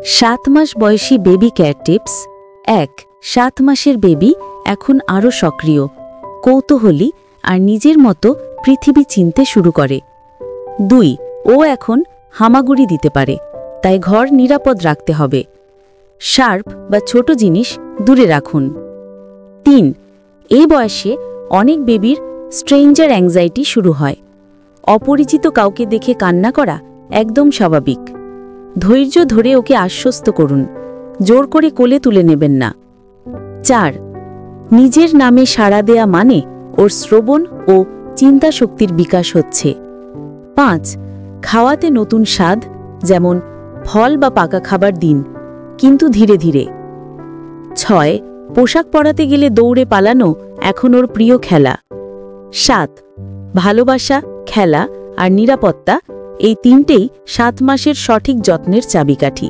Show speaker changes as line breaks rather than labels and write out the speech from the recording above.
7 মাস বয়সী baby care tips. 1. 7 মাসের baby এখন আরও সক্রিয়, কৌতূহলী আর নিজের মতো পৃথিবী চিনতে শুরু করে। 2. ও এখন হামাগুড়ি দিতে পারে, তাই ঘর নিরাপদ রাখতে হবে। শার্প বা ছোট জিনিস দূরে রাখুন। 3. এই বয়সে অনেক বেবির স্ট্রেঞ্জার অ্যাংজাইটি শুরু হয়। অপরিচিত কাউকে দেখে কান্না করা একদম স্বাভাবিক। ধৈর্য ধরে ওকে আশ্বস্ত করুন, জোর করে কোলে তুলে নেবেন না। 4. নিজের নামে সাড়া দেয়া মানে ওর শ্রবণ ও চিন্তা শক্তির বিকাশ হচ্ছে। 5. খাওয়াতে নতুন স্বাদ, যেমন ফল বা পাকা খাবার দিন, কিন্তু ধীরে ধীরে। 6. পোশাক পরাতে গেলে দৌড়ে পালানো এখন ওর প্রিয় খেলা। 7. ভালোবাসা, খেলা আর নিরাপত্তা, এই তিনটেই 7 মাসের সঠিক যত্নের চাবিকাঠি।